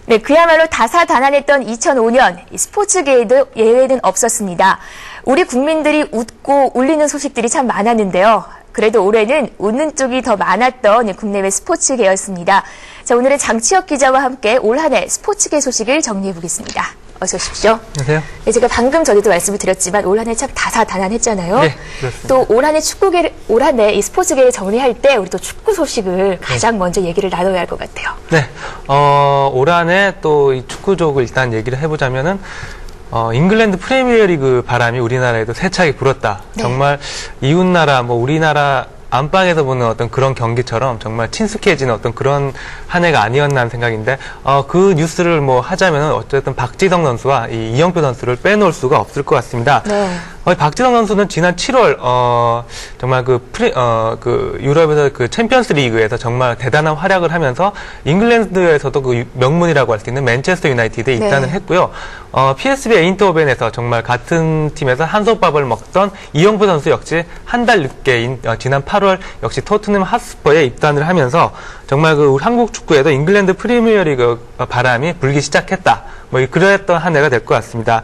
네, 그야말로 다사다난했던 2005년 스포츠계에도 예외는 없었습니다. 우리 국민들이 웃고 울리는 소식들이 참 많았는데요. 그래도 올해는 웃는 쪽이 더 많았던 국내외 스포츠계였습니다. 자, 오늘은 장치혁 기자와 함께 올 한 해 스포츠계 소식을 정리해 보겠습니다. 어서 오십시오. 안녕하세요. 네, 제가 방금 전에도 말씀을 드렸지만 올 한 해 참 다사다난했잖아요. 네, 그렇습니다. 또 올 한 해 올 한 해 이 스포츠계를 정리할 때 우리 또 축구 소식을 가장 먼저 얘기를 나눠야 할 것 같아요. 네, 올 한 해 또 이 축구족을 일단 얘기를 해보자면은 잉글랜드 프리미어리그 바람이 우리나라에도 세차게 불었다. 네. 정말 이웃나라, 우리나라 안방에서 보는 어떤 그런 경기처럼 정말 친숙해지는 어떤 그런 한 해가 아니었나 하는 생각인데, 그 뉴스를 하자면은 어쨌든 박지성 선수와 이 이영표 선수를 빼놓을 수가 없을 것 같습니다. 네. 박지성 선수는 지난 7월, 정말 유럽에서 그 챔피언스 리그에서 정말 대단한 활약을 하면서 잉글랜드에서도 그 명문이라고 할 수 있는 맨체스터 유나이티드에 입단을 했고요. PSV 에인트호벤에서 정말 같은 팀에서 한솥밥을 먹던 이영표 선수 역시 한 달 늦게인 지난 8월 역시 토트넘 핫스퍼에 입단을 하면서 정말 우리 한국 축구에도 잉글랜드 프리미어리그 바람이 불기 시작했다. 그랬던 한 해가 될 것 같습니다.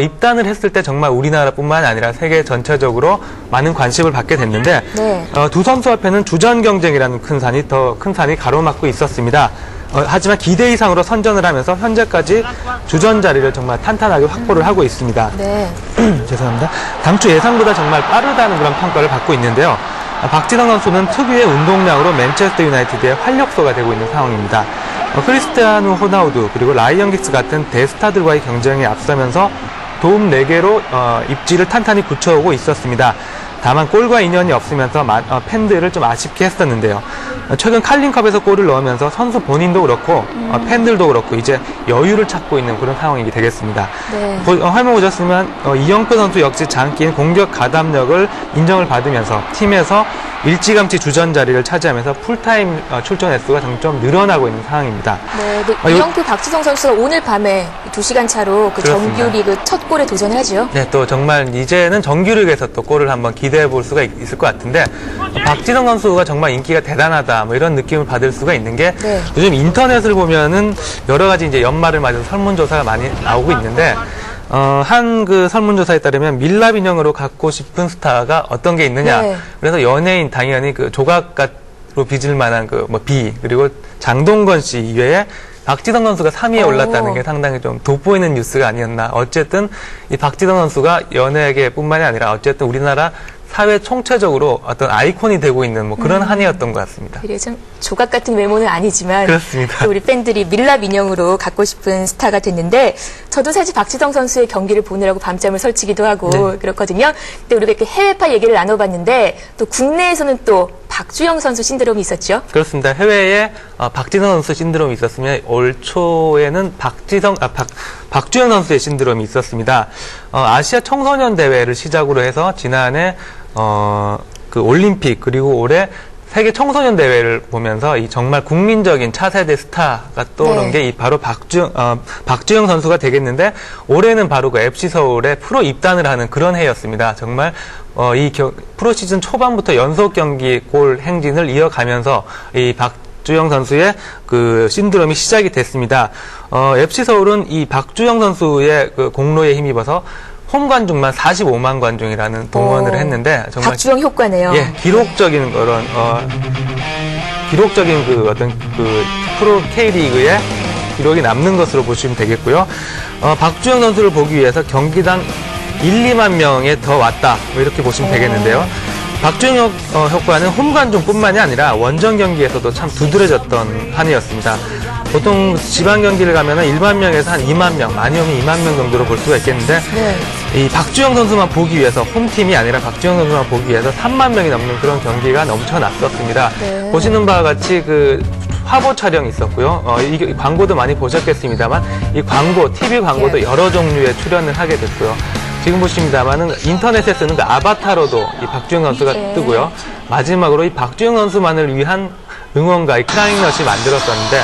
입단을 했을 때 정말 우리나라뿐만 아니라 세계 전체적으로 많은 관심을 받게 됐는데, 네. 두 선수 앞에는 주전 경쟁이라는 큰 산이 가로막고 있었습니다. 하지만 기대 이상으로 선전을 하면서 현재까지 주전 자리를 정말 탄탄하게 확보를 하고 있습니다. 네. 죄송합니다. 당초 예상보다 정말 빠르다는 그런 평가를 받고 있는데요. 박지성 선수는 특유의 운동량으로 맨체스터 유나이티드의 활력소가 되고 있는 상황입니다. 크리스티아누 호나우두 그리고 라이언 긱스 같은 대스타들과의 경쟁에 앞서면서 도움 4개로 입지를 탄탄히 굳혀오고 있었습니다. 다만 골과 인연이 없으면서 팬들을 좀 아쉽게 했었는데요. 최근 칼링컵에서 골을 넣으면서 선수 본인도 그렇고 팬들도 그렇고 이제 여유를 찾고 있는 그런 상황이 되겠습니다. 네. 화면 보셨으면 이영표 선수 역시 장기인 공격 가담력을 인정을 받으면서 팀에서 일찌감치 주전 자리를 차지하면서 풀타임 출전 횟수가 점점 늘어나고 있는 상황입니다. 네, 이영표 박지성 선수가 오늘 밤에 2시간 차로 그 정규리그 첫 골에 도전을 하죠. 네, 또 정말 이제는 정규리그에서 또 골을 한번 기대해 볼 수가 있을 것 같은데, 박지성 선수가 정말 인기가 대단하다 이런 느낌을 받을 수가 있는 게, 네. 요즘 인터넷을 보면은 여러 가지 이제 연말을 맞아서 설문조사가 많이 나오고 있는데, 한 그 설문조사에 따르면 밀랍 인형으로 갖고 싶은 스타가 어떤 게 있느냐. 네. 그래서 연예인 당연히 그 조각가로 빚을 만한 그리고 장동건 씨 이외에 박지성 선수가 3위에 올랐다는 게 상당히 좀 돋보이는 뉴스가 아니었나. 어쨌든 이 박지성 선수가 연예계뿐만이 아니라 어쨌든 우리나라 사회 총체적으로 어떤 아이콘이 되고 있는 그런 한 해였던 것 같습니다. 그래 좀 조각 같은 외모는 아니지만 그렇습니다. 또 우리 팬들이 밀랍 인형으로 갖고 싶은 스타가 됐는데, 저도 사실 박지성 선수의 경기를 보느라고 밤잠을 설치기도 하고 네. 그렇거든요. 근데 우리가 이렇게 해외파 얘기를 나눠봤는데 또 국내에서는 또 박주영 선수 신드롬이 있었죠. 그렇습니다. 해외에 박지성 선수 신드롬이 있었으면 올 초에는 박주영 선수의 신드롬이 있었습니다. 아시아 청소년 대회를 시작으로 해서 지난해 그 올림픽 그리고 올해 세계 청소년 대회를 보면서 이 정말 국민적인 차세대 스타가 떠오른 네. 게 바로 박주영 선수가 되겠는데, 올해는 바로 그 FC 서울에 프로 입단을 하는 그런 해였습니다. 정말 프로 시즌 초반부터 연속 경기 골 행진을 이어가면서 이 박주영 선수의 그 신드롬이 시작이 됐습니다. FC 서울은 이 박주영 선수의 그 공로에 힘입어서 홈 관중만 45만 관중이라는 동원을 했는데, 정말 박주영 효과네요. 예, 기록적인 그런 기록적인 그 어떤 그 프로 K리그의 기록이 남는 것으로 보시면 되겠고요. 박주영 선수를 보기 위해서 경기당 1, 2만 명에 더 왔다, 이렇게 보시면 되겠는데요. 박주영 효과는 홈 관중뿐만이 아니라 원정 경기에서도 참 두드러졌던 한 해였습니다. 보통 지방 경기를 가면은 1만 명에서 한 2만 명, 많이 오면 2만 명 정도로 볼 수가 있겠는데, 네. 이 박주영 선수만 보기 위해서, 홈팀이 아니라 박주영 선수만 보기 위해서 3만 명이 넘는 그런 경기가 넘쳐났었습니다. 네. 보시는 바와 같이 그 화보 촬영이 있었고요. 이 광고도 많이 보셨겠습니다만, 이 광고, TV 광고도 여러 종류의 출연을 하게 됐고요. 지금 보십니다만은 인터넷에 쓰는 그 아바타로도 이 박주영 선수가 뜨고요. 마지막으로 이 박주영 선수만을 위한 응원가, 이 크라잉넛이 만들었었는데,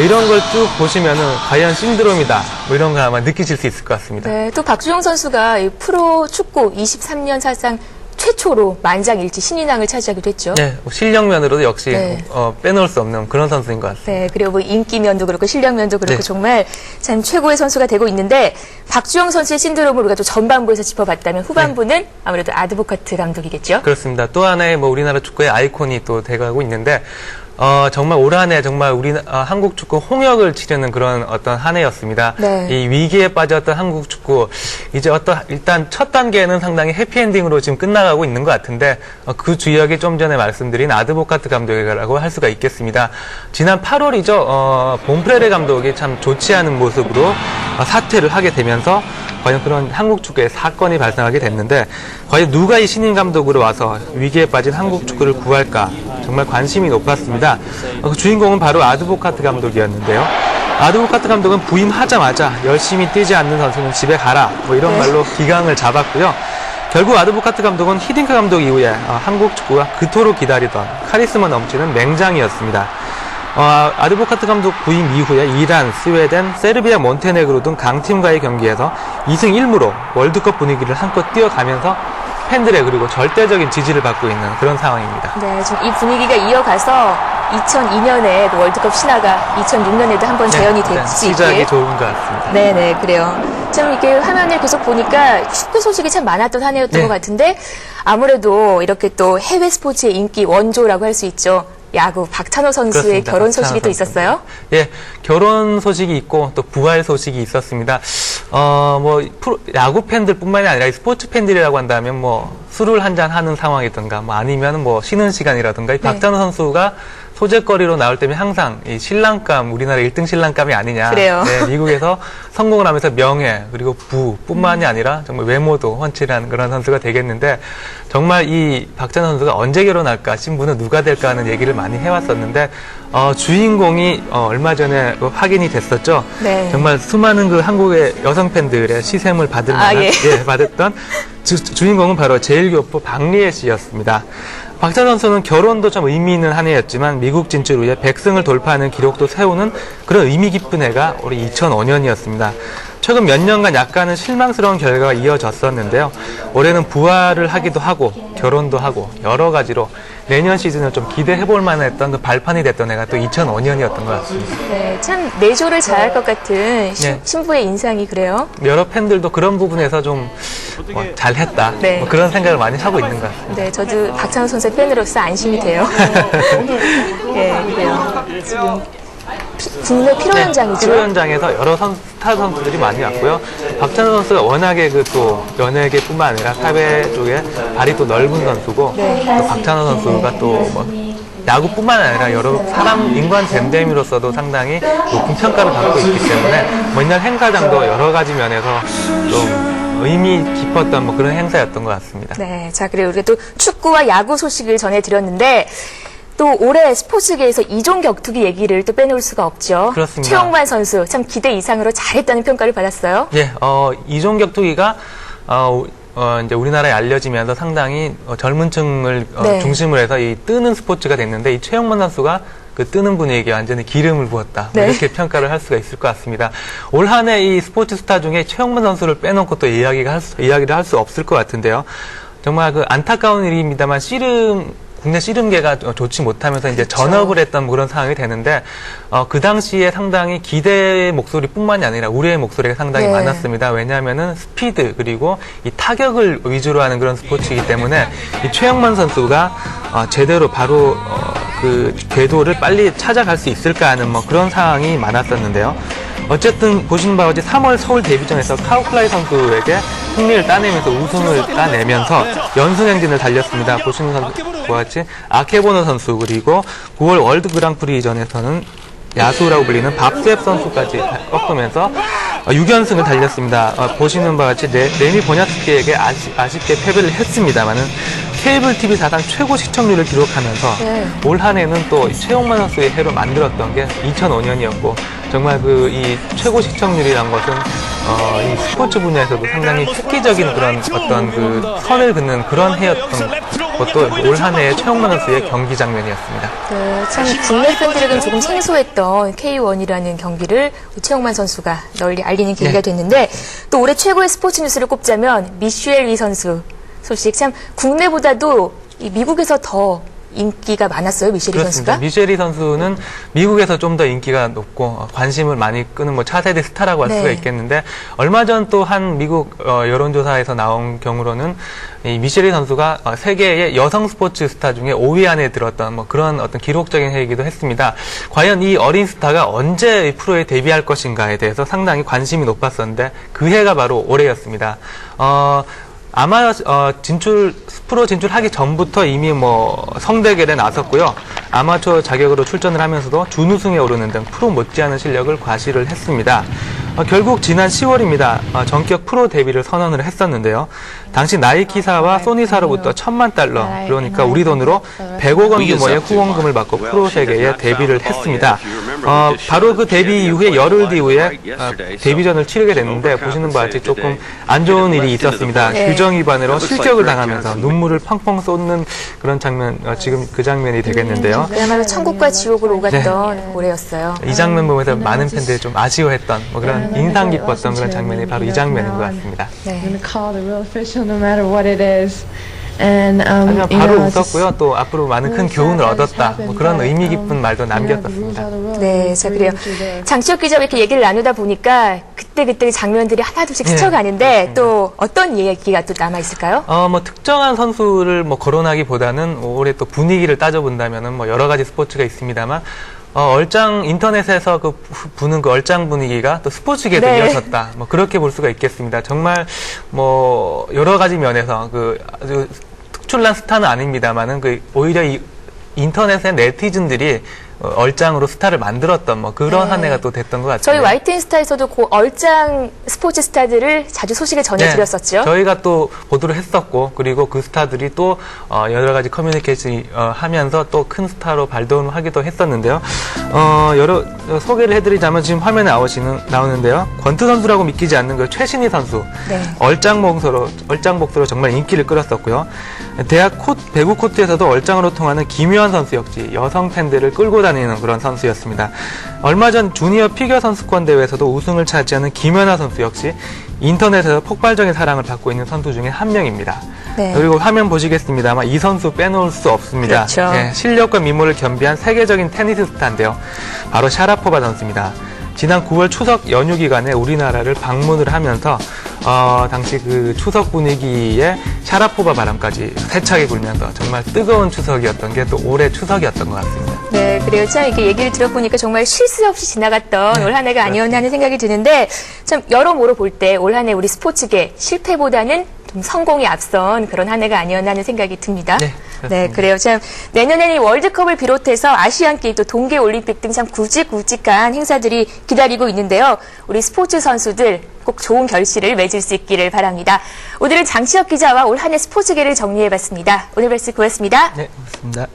이런 걸 쭉 보시면은 과연 신드롬이다, 이런 걸 아마 느끼실 수 있을 것 같습니다. 네, 또 박주영 선수가 이 프로 축구 23년 사상 최초로 만장일치 신인왕을 차지하기도 했죠. 네, 실력면으로도 역시 네. 빼놓을 수 없는 그런 선수인 것 같습니다. 네, 그리고 뭐 인기면도 그렇고 실력면도 그렇고 네. 정말 참 최고의 선수가 되고 있는데 박주영 선수의 신드롬을 우리가 또 전반부에서 짚어봤다면 후반부는 아무래도 아드보카트 감독이겠죠. 그렇습니다. 또 하나의 뭐 우리나라 축구의 아이콘이 또 돼가고 있는데 정말 올 한 해 정말 한국 축구 홍역을 치르는 그런 어떤 한 해였습니다. 네. 이 위기에 빠졌던 한국 축구 이제 일단 첫 단계는 상당히 해피엔딩으로 지금 끝나가고 있는 것 같은데 그 주역이 좀 전에 말씀드린 아드보카트 감독이라고 할 수가 있겠습니다. 지난 8월이죠. 봄프레레 감독이 참 좋지 않은 모습으로 사퇴를 하게 되면서 과연 그런 한국 축구에 사건이 발생하게 됐는데 과연 누가 이 신인 감독으로 와서 위기에 빠진 한국 축구를 구할까 정말 관심이 높았습니다. 그 주인공은 바로 아드보카트 감독이었는데요. 아드보카트 감독은 부임하자마자 열심히 뛰지 않는 선수는 집에 가라 뭐 이런 말로 기강을 잡았고요. 결국 아드보카트 감독은 히딩크 감독 이후에 한국 축구가 그토록 기다리던 카리스마 넘치는 맹장이었습니다. 아드보카트 감독 부임 이후에 이란, 스웨덴, 세르비아, 몬테네그로 등 강팀과의 경기에서 2승 1무로 월드컵 분위기를 한껏 띄워가면서 팬들의 그리고 절대적인 지지를 받고 있는 그런 상황입니다. 네, 지금 이 분위기가 이어가서 2002년에 그 월드컵 신화가 2006년에도 한번 재현이 됐지. 시작이 좋은 것 같습니다. 네네, 그래요. 참 이렇게 화면을 계속 보니까 축구 소식이 참 많았던 한 해였던 것 같은데 아무래도 이렇게 또 해외 스포츠의 인기 원조라고 할 수 있죠. 야구 박찬호 선수의 그렇습니다. 결혼 소식이 박찬호 또 있었어요? 예, 결혼 소식이 있고 또 부활 소식이 있었습니다. 야구 팬들뿐만이 아니라 스포츠 팬들이라고 한다면 뭐 술을 한잔 하는 상황이든가 뭐 아니면 뭐 쉬는 시간이라든가 이 박찬호 선수가 소재거리로 나올 때면 항상 이 신랑감, 우리나라 1등 신랑감이 아니냐. 그래요. 네, 미국에서 성공을 하면서 명예 그리고 부뿐만이 아니라 정말 외모도 훤칠한 그런 선수가 되겠는데 정말 이 박찬호 선수가 언제 결혼할까, 신부는 누가 될까 하는 얘기를 많이 해왔었는데 주인공이 얼마 전에 확인이 됐었죠. 네. 정말 수많은 그 한국의 여성 팬들의 시샘을 받을 만한 받았던 주인공은 바로 제1교포 박리애 씨였습니다. 박찬호 선수는 결혼도 좀 의미 있는 한 해였지만 미국 진출 후에 100승을 돌파하는 기록도 세우는 그런 의미 깊은 해가 올해 2005년이었습니다. 최근 몇 년간 약간은 실망스러운 결과가 이어졌었는데요. 올해는 부활을 하기도 하고 결혼도 하고 여러 가지로 내년 시즌을 좀 기대해볼 만했던 그 발판이 됐던 해가 또 2005년이었던 것 같습니다. 네, 참 내조를 잘할 것 같은 네. 신부의 인상이 그래요. 여러 팬들도 그런 부분에서 좀 잘했다 네. 뭐 그런 생각을 많이 하고 있는 것 같습니다. 네, 저도 박찬호 선수의 팬으로서 안심이 돼요. 네, 그래요. 지금 국내 피로 현장이죠. 피로 현장에서 여러 스타 선수들이 많이 왔고요. 박찬호 선수가 워낙에 그 또 연예계뿐만 아니라 사회 쪽에 발이 또 넓은 선수고 또 박찬호 선수가 또 뭐 야구뿐만 아니라 여러 사람 인간 댐댐이로서도 상당히 높은 평가를 받고 있기 때문에 뭐 이날 행사장도 여러 가지 면에서 좀 의미 깊었던 뭐 그런 행사였던 것 같습니다. 네, 자 그리고 우리가 또 축구와 야구 소식을 전해드렸는데 또 올해 스포츠계에서 이종 격투기 얘기를 또 빼놓을 수가 없죠. 그렇습니다. 최홍만 선수 참 기대 이상으로 잘했다는 평가를 받았어요. 예, 이종 격투기가 이제 우리나라에 알려지면서 상당히 젊은 층을 네. 중심으로 해서 이 뜨는 스포츠가 됐는데 이 최영만 선수가 그 뜨는 분위기에 완전히 기름을 부었다. 네. 이렇게 평가를 할 수가 있을 것 같습니다. 올 한 해 이 스포츠 스타 중에 최영만 선수를 빼놓고 또 이야기를 할 수 없을 것 같은데요. 정말 그 안타까운 일입니다만 국내 씨름계가 좋지 못하면서 이제 그렇죠. 전업을 했던 그런 상황이 되는데 그 당시에 상당히 기대의 목소리뿐만이 아니라 우려의 목소리가 상당히 네. 많았습니다. 왜냐하면은 스피드 그리고 이 타격을 위주로 하는 그런 스포츠이기 때문에 이 최영만 선수가 제대로 바로 그 궤도를 빨리 찾아갈 수 있을까 하는 뭐 그런 상황이 많았었는데요. 어쨌든 보시는 바와 같이 3월 서울 데뷔전에서 카우클라이 선수에게 승리를 따내면서 우승을 따내면서 연승 행진을 달렸습니다. 보시는 바와 같이 아케보노 선수 그리고 9월 월드 그랑프리전에서는 야수라고 불리는 밥셉 선수까지 꺾으면서 6연승을 달렸습니다. 보시는 바와 같이 레미 보냐스키에게 아쉽게 패배를 했습니다만은 케이블 TV 사상 최고 시청률을 기록하면서 올 한 해는 또 최홍만 선수의 해로 만들었던 게 2005년이었고 정말 그 이 최고 시청률이란 것은 이 스포츠 분야에서도 상당히 획기적인 그런 어떤 그 선을 긋는 그런 해였던 것도 올 한 해의 최홍만 선수의 경기 장면이었습니다. 네, 참 국내 팬들에게는 조금 생소했던 K1이라는 경기를 최홍만 선수가 널리 알리는 계기가 됐는데 또 올해 최고의 스포츠 뉴스를 꼽자면 미슈엘 리 선수 소식 참 국내보다도 이 미국에서 더 인기가 많았어요, 미셸리 그렇습니다. 선수가? 미셸리 선수는 미국에서 좀 더 인기가 높고 관심을 많이 끄는 뭐 차세대 스타라고 할 네. 수가 있겠는데 얼마 전 또 한 미국 여론조사에서 나온 경우로는 이 미셸리 선수가 세계의 여성 스포츠 스타 중에 5위 안에 들었던 뭐 그런 어떤 기록적인 해이기도 했습니다. 과연 이 어린 스타가 언제 프로에 데뷔할 것인가에 대해서 상당히 관심이 높았었는데 그 해가 바로 올해였습니다. 아마 프로 진출하기 전부터 이미 뭐 성대결에 나섰고요. 아마추어 자격으로 출전을 하면서도 준우승에 오르는 등 프로 못지않은 실력을 과시를 했습니다. 결국 지난 10월입니다. 전격 프로 데뷔를 선언을 했었는데요. 당시 나이키사와 소니사로부터 $10,000,000, 그러니까 우리 돈으로 100억 원 규모의 후원금을 받고 프로 세계에 데뷔를 했습니다. 바로 그 데뷔 이후에 열흘 뒤에 데뷔전을 치르게 됐는데 보시는 바와 같이 조금 안 좋은 일이 있었습니다. 네. 규정 위반으로 실격을 당하면서 눈물을 펑펑 쏟는 그런 장면, 지금 그 장면이 되겠는데요. 그야말로 천국과 지옥을 오갔던 올해였어요. 이 장면 보면서 많은 팬들이 좀 아쉬워했던 뭐 그런 인상 깊었던 그런 장면이 바로 이 장면인 것 같습니다. 네. 하지만 바로 웃었고요. 또 앞으로 많은 큰 교훈을 얻었다. 뭐 그런 의미 깊은 말도 남겼었습니다. 네, 자, 그래요. 장치혁 기자와 이렇게 얘기를 나누다 보니까 그때 장면들이 하나둘씩 스쳐가는데 또 어떤 얘기가 또 남아있을까요? 뭐 특정한 선수를 뭐 거론하기보다는 올해 또 분위기를 따져본다면은 뭐 여러 가지 스포츠가 있습니다만 인터넷에서 부는 그 얼짱 분위기가 또 스포츠계도 네. 이어졌다. 뭐 그렇게 볼 수가 있겠습니다. 정말 뭐 여러 가지 면에서 아주 특출난 스타는 아닙니다만은 오히려 이 인터넷의 네티즌들이 얼짱으로 스타를 만들었던 뭐 그런 네. 한 해가 또 됐던 것 같아요. 저희 YTN 스타에서도 그 얼짱 스포츠 스타들을 자주 소식을 전해드렸었죠. 네, 저희가 또 보도를 했었고 그리고 그 스타들이 또 여러 가지 커뮤니케이션 하면서 또 큰 스타로 발돋움하기도 했었는데요. 여러 소개를 해드리자면 지금 화면에 나오는데요. 권투 선수라고 믿기지 않는 그 최신희 선수, 네. 얼짱 복수로 정말 인기를 끌었었고요. 배구 코트에서도 얼짱으로 통하는 김효환 선수 역시 여성 팬들을 끌고 다니는 그런 선수였습니다. 얼마 전 주니어 피겨 선수권 대회에서도 우승을 차지하는 김연아 선수 역시 인터넷에서 폭발적인 사랑을 받고 있는 선수 중에 한 명입니다. 네. 그리고 화면 보시겠습니다만 이 선수 빼놓을 수 없습니다. 그렇죠. 네, 실력과 미모를 겸비한 세계적인 테니스 스타인데요. 바로 샤라포바 선수입니다. 지난 9월 추석 연휴 기간에 우리나라를 방문을 하면서 당시 그 추석 분위기에 샤라포바 바람까지 세차게 불면서 정말 뜨거운 추석이었던 게 또 올해 추석이었던 것 같습니다. 네, 그래요. 참 이렇게 얘기를 들어보니까 정말 쉴 새 없이 지나갔던 올 한 해가 아니었나 하는 생각이 드는데 참 여러모로 볼 때 올 한 해 우리 스포츠계 실패보다는 좀 성공이 앞선 그런 한 해가 아니었나 하는 생각이 듭니다. 네, 그렇습니다. 네, 그래요. 참 내년에는 이 월드컵을 비롯해서 아시안 게임 또 동계 올림픽 등 참 굵직굵직한 행사들이 기다리고 있는데요. 우리 스포츠 선수들 꼭 좋은 결실을 맺을 수 있기를 바랍니다. 오늘은 장치혁 기자와 올 한 해 스포츠계를 정리해봤습니다. 오늘 말씀 고맙습니다. 네, 고맙습니다.